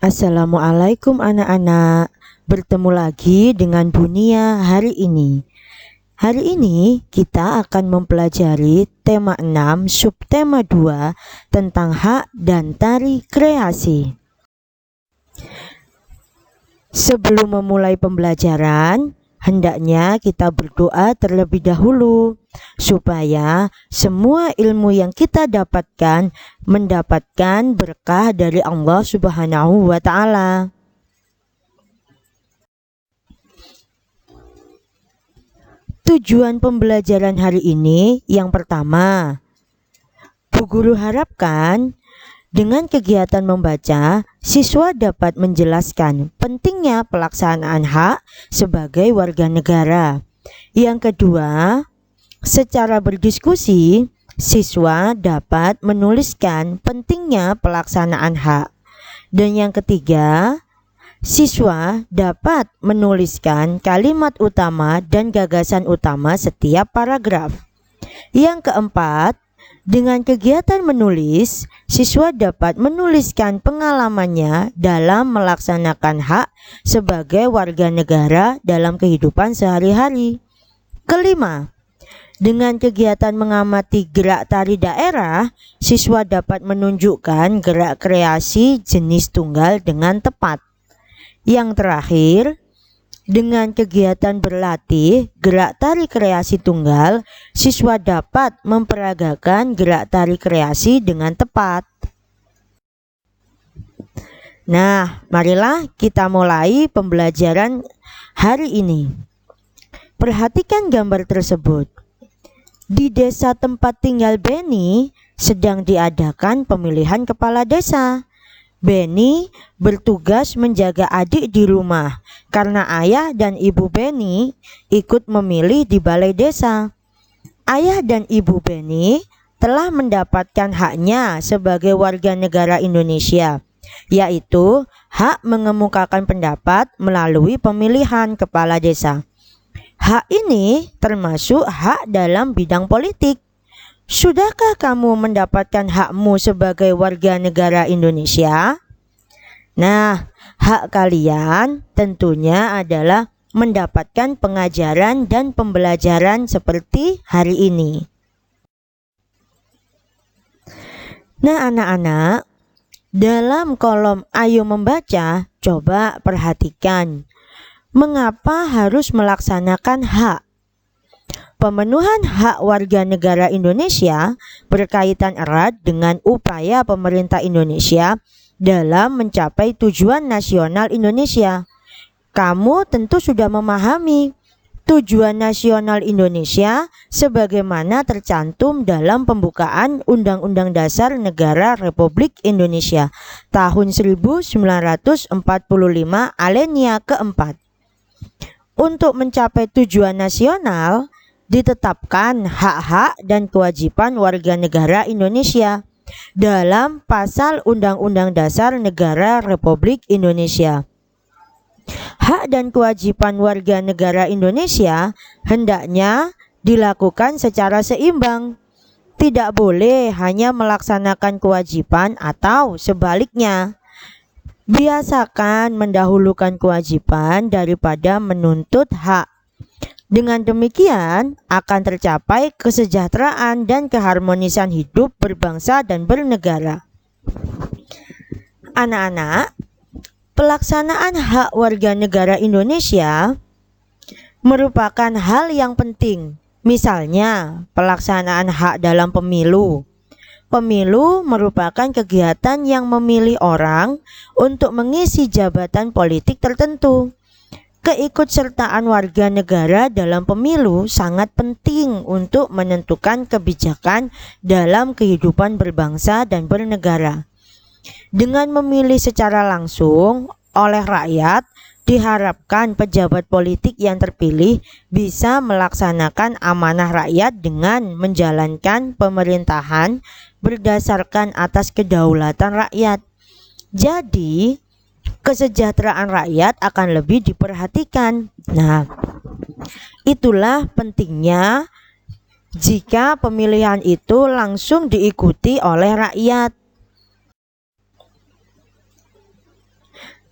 Assalamualaikum anak-anak. Bertemu lagi dengan Bunia hari ini. Hari ini kita akan mempelajari tema 6 subtema 2 tentang hak dan tari kreasi. Sebelum memulai pembelajaran, hendaknya kita berdoa terlebih dahulu supaya semua ilmu yang kita dapatkan mendapatkan berkah dari Allah Subhanahu wa Ta'ala. Tujuan pembelajaran hari ini yang pertama, Bu Guru harapkan dengan kegiatan membaca, siswa dapat menjelaskan pentingnya pelaksanaan hak sebagai warga negara. Yang kedua, secara berdiskusi, siswa dapat menuliskan pentingnya pelaksanaan hak. Dan yang ketiga, siswa dapat menuliskan kalimat utama dan gagasan utama setiap paragraf. Yang keempat, dengan kegiatan menulis, siswa dapat menuliskan pengalamannya dalam melaksanakan hak sebagai warga negara dalam kehidupan sehari-hari. Kelima, dengan kegiatan mengamati gerak tari daerah, siswa dapat menunjukkan gerak kreasi jenis tunggal dengan tepat. Yang terakhir, dengan kegiatan berlatih gerak tari kreasi tunggal, siswa dapat memperagakan gerak tari kreasi dengan tepat. Nah, marilah kita mulai pembelajaran hari ini. Perhatikan gambar tersebut. Di desa tempat tinggal Beni sedang diadakan pemilihan kepala desa. Beni bertugas menjaga adik di rumah karena ayah dan ibu Beni ikut memilih di balai desa. Ayah dan ibu Beni telah mendapatkan haknya sebagai warga negara Indonesia, yaitu hak mengemukakan pendapat melalui pemilihan kepala desa. Hak ini termasuk hak dalam bidang politik. Sudahkah kamu mendapatkan hakmu sebagai warga negara Indonesia? Nah, hak kalian tentunya adalah mendapatkan pengajaran dan pembelajaran seperti hari ini. Nah, anak-anak, dalam kolom Ayo Membaca, coba perhatikan mengapa harus melaksanakan hak. Pemenuhan hak warga negara Indonesia berkaitan erat dengan upaya pemerintah Indonesia dalam mencapai tujuan nasional Indonesia. Kamu tentu sudah memahami tujuan nasional Indonesia sebagaimana tercantum dalam pembukaan Undang-Undang Dasar Negara Republik Indonesia tahun 1945 alinea keempat. Untuk mencapai tujuan nasional, ditetapkan hak-hak dan kewajiban warga negara Indonesia dalam pasal Undang-Undang Dasar Negara Republik Indonesia. Hak dan kewajiban warga negara Indonesia hendaknya dilakukan secara seimbang. Tidak boleh hanya melaksanakan kewajiban atau sebaliknya. Biasakan mendahulukan kewajiban daripada menuntut hak. Dengan demikian akan tercapai kesejahteraan dan keharmonisan hidup berbangsa dan bernegara. Anak-anak, pelaksanaan hak warga negara Indonesia merupakan hal yang penting. Misalnya, pelaksanaan hak dalam pemilu. Pemilu merupakan kegiatan yang memilih orang untuk mengisi jabatan politik tertentu. Keikutsertaan warga negara dalam pemilu sangat penting untuk menentukan kebijakan dalam kehidupan berbangsa dan bernegara. Dengan memilih secara langsung oleh rakyat, diharapkan pejabat politik yang terpilih bisa melaksanakan amanah rakyat dengan menjalankan pemerintahan berdasarkan atas kedaulatan rakyat. Jadi, kesejahteraan rakyat akan lebih diperhatikan. Nah, itulah pentingnya jika pemilihan itu langsung diikuti oleh rakyat.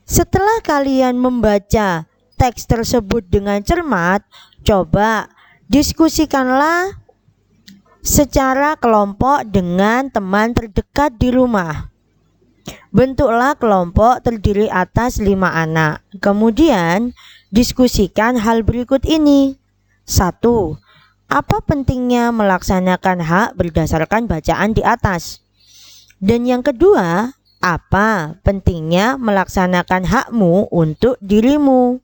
Setelah kalian membaca teks tersebut dengan cermat, coba diskusikanlah secara kelompok dengan teman terdekat di rumah. Bentuklah kelompok terdiri atas 5 anak. Kemudian diskusikan hal berikut ini. 1. Apa pentingnya melaksanakan hak berdasarkan bacaan di atas? Dan yang kedua, apa pentingnya melaksanakan hakmu untuk dirimu?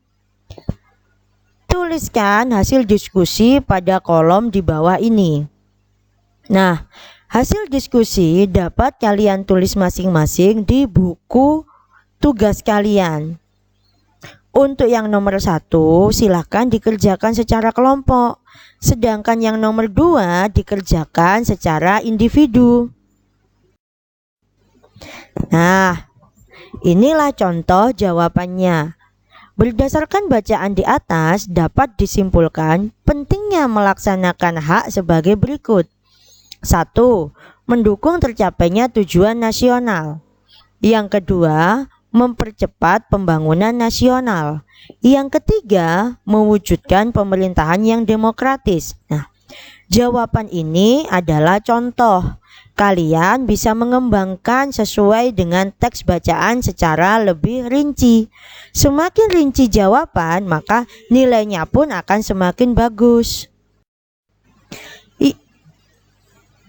Tuliskan hasil diskusi pada kolom di bawah ini. Nah, hasil diskusi dapat kalian tulis masing-masing di buku tugas kalian. Untuk yang nomor 1, silahkan dikerjakan secara kelompok. Sedangkan yang nomor 2 dikerjakan secara individu. Nah, inilah contoh jawabannya. Berdasarkan bacaan di atas, dapat disimpulkan pentingnya melaksanakan hak sebagai berikut. 1. Mendukung tercapainya tujuan nasional. Yang kedua, mempercepat pembangunan nasional. Yang ketiga, mewujudkan pemerintahan yang demokratis. Nah, jawaban ini adalah contoh. Kalian bisa mengembangkan sesuai dengan teks bacaan secara lebih rinci. Semakin rinci jawaban, maka nilainya pun akan semakin bagus.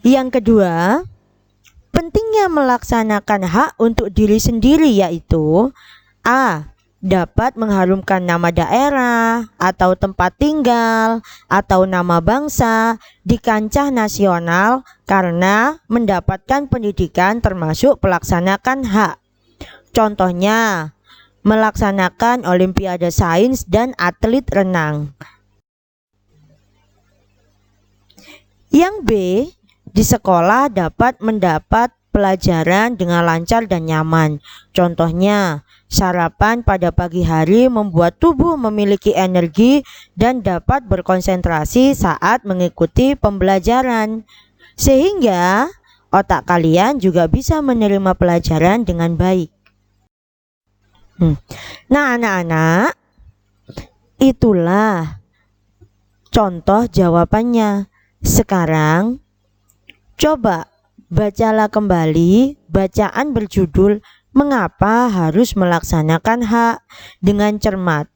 Yang kedua, pentingnya melaksanakan hak untuk diri sendiri, yaitu A. Dapat mengharumkan nama daerah atau tempat tinggal atau nama bangsa di kancah nasional karena mendapatkan pendidikan termasuk pelaksanakan hak. Contohnya, melaksanakan olimpiade sains dan atlet renang. Yang B, di sekolah dapat mendapat pelajaran dengan lancar dan nyaman. Contohnya, sarapan pada pagi hari membuat tubuh memiliki energi dan dapat berkonsentrasi saat mengikuti pembelajaran. Sehingga otak kalian juga bisa menerima pelajaran dengan baik. Nah, anak-anak, itulah contoh jawabannya. Sekarang coba bacalah kembali bacaan berjudul "Mengapa harus melaksanakan hak" dengan cermat.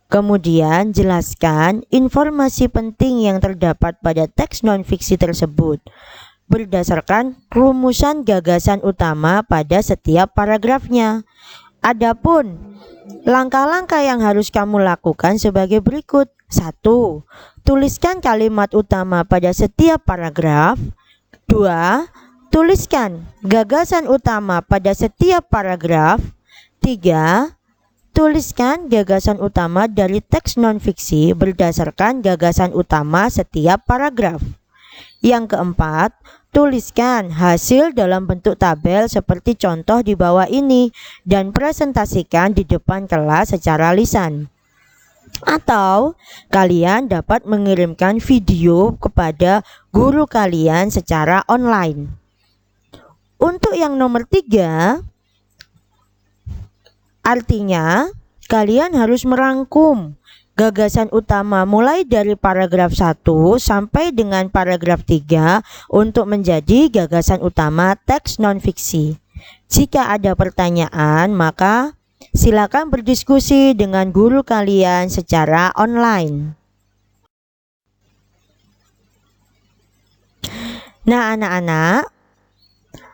Kemudian jelaskan informasi penting yang terdapat pada teks non-fiksi tersebut berdasarkan rumusan gagasan utama pada setiap paragrafnya. Adapun langkah-langkah yang harus kamu lakukan sebagai berikut. 1. Tuliskan kalimat utama pada setiap paragraf. 2. Tuliskan gagasan utama pada setiap paragraf. 3. Tuliskan gagasan utama dari teks non-fiksi berdasarkan gagasan utama setiap paragraf. Yang keempat, tuliskan hasil dalam bentuk tabel seperti contoh di bawah ini dan presentasikan di depan kelas secara lisan. Atau kalian dapat mengirimkan video kepada guru kalian secara online. Untuk yang nomor 3, artinya kalian harus merangkum gagasan utama mulai dari paragraf 1 sampai dengan paragraf 3 untuk menjadi gagasan utama teks non-fiksi. Jika ada pertanyaan, maka silakan berdiskusi dengan guru kalian secara online. Nah, anak-anak,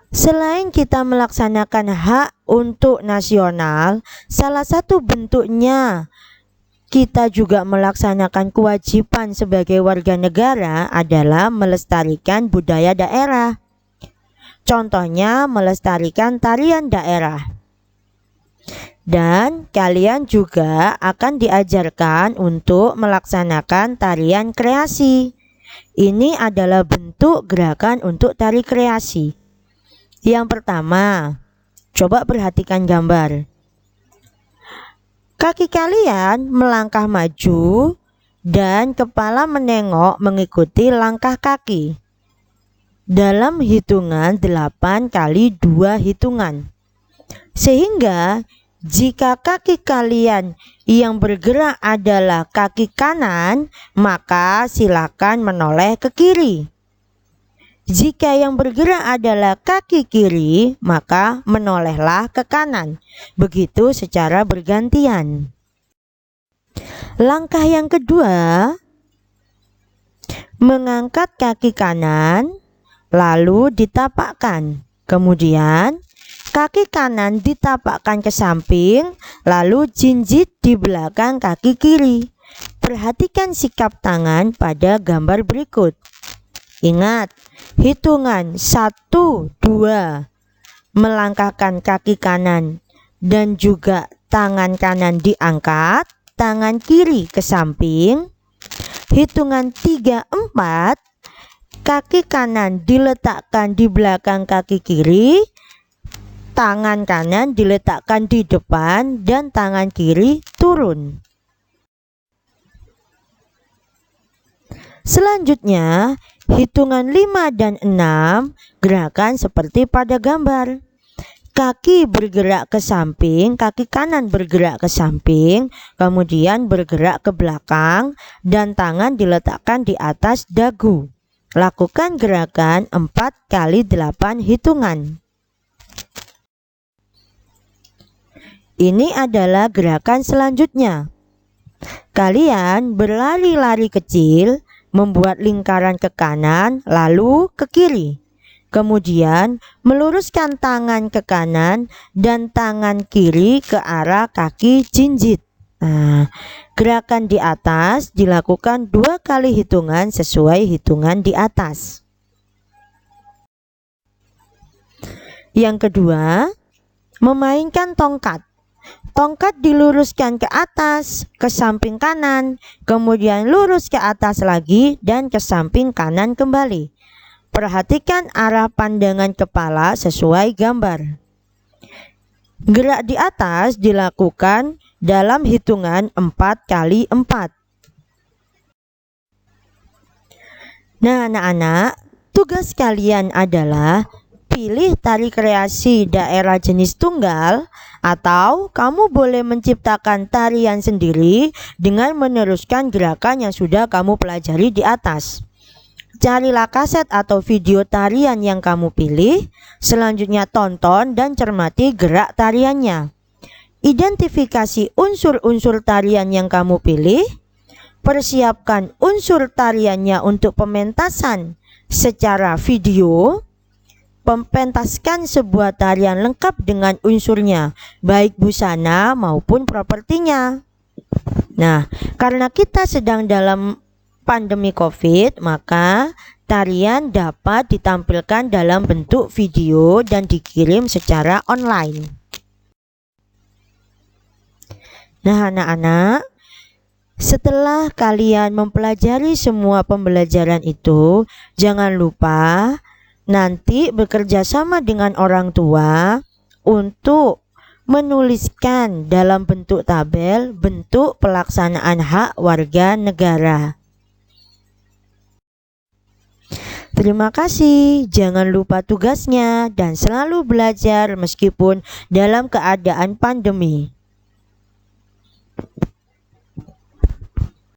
selain kita melaksanakan hak untuk nasional, salah satu bentuknya kita juga melaksanakan kewajiban sebagai warga negara adalah melestarikan budaya daerah. Contohnya melestarikan tarian daerah. Dan kalian juga akan diajarkan untuk melaksanakan tarian kreasi. Ini adalah bentuk gerakan untuk tari kreasi. Yang pertama, coba perhatikan gambar. Kaki kalian melangkah maju dan kepala menengok mengikuti langkah kaki dalam hitungan 8 kali 2 hitungan. Sehingga Jika kaki kalian yang bergerak adalah kaki kanan, maka silakan menoleh ke kiri. Jika yang bergerak adalah kaki kiri, maka menolehlah ke kanan. Begitu secara bergantian. Langkah yang kedua, mengangkat kaki kanan, lalu ditapakkan. Kemudian kaki kanan ditapakkan ke samping, lalu jinjit di belakang kaki kiri. Perhatikan sikap tangan pada gambar berikut. Ingat, hitungan 1, 2, melangkahkan kaki kanan dan juga tangan kanan diangkat, tangan kiri ke samping. Hitungan 3, 4, kaki kanan diletakkan di belakang kaki kiri, tangan kanan diletakkan di depan dan tangan kiri turun. Selanjutnya, hitungan 5 dan 6, gerakan seperti pada gambar. Kaki bergerak ke samping, kaki kanan bergerak ke samping, kemudian bergerak ke belakang dan tangan diletakkan di atas dagu. Lakukan gerakan 4 kali 8 hitungan. Ini adalah gerakan selanjutnya. Kalian berlari-lari kecil, membuat lingkaran ke kanan lalu ke kiri. Kemudian meluruskan tangan ke kanan dan tangan kiri ke arah kaki jinjit. Nah, gerakan di atas dilakukan 2 kali hitungan sesuai hitungan di atas. Yang kedua, memainkan tongkat. Tongkat diluruskan ke atas, ke samping kanan, kemudian lurus ke atas lagi dan ke samping kanan kembali. Perhatikan arah pandangan kepala sesuai gambar. Gerak di atas dilakukan dalam hitungan 4 kali 4. Nah, anak-anak, tugas kalian adalah pilih tari kreasi daerah jenis tunggal, atau kamu boleh menciptakan tarian sendiri dengan meneruskan gerakan yang sudah kamu pelajari di atas. Carilah kaset atau video tarian yang kamu pilih, selanjutnya tonton dan cermati gerak tariannya. Identifikasi unsur-unsur tarian yang kamu pilih, persiapkan unsur tariannya untuk pementasan secara video. Pentaskan sebuah tarian lengkap dengan unsurnya, baik busana maupun propertinya. Nah, karena kita sedang dalam pandemi COVID, maka tarian dapat ditampilkan dalam bentuk video dan dikirim secara online. Nah, anak-anak, setelah kalian mempelajari semua pembelajaran itu, jangan lupa nanti bekerja sama dengan orang tua untuk menuliskan dalam bentuk tabel bentuk pelaksanaan hak warga negara. Terima kasih, jangan lupa tugasnya dan selalu belajar meskipun dalam keadaan pandemi.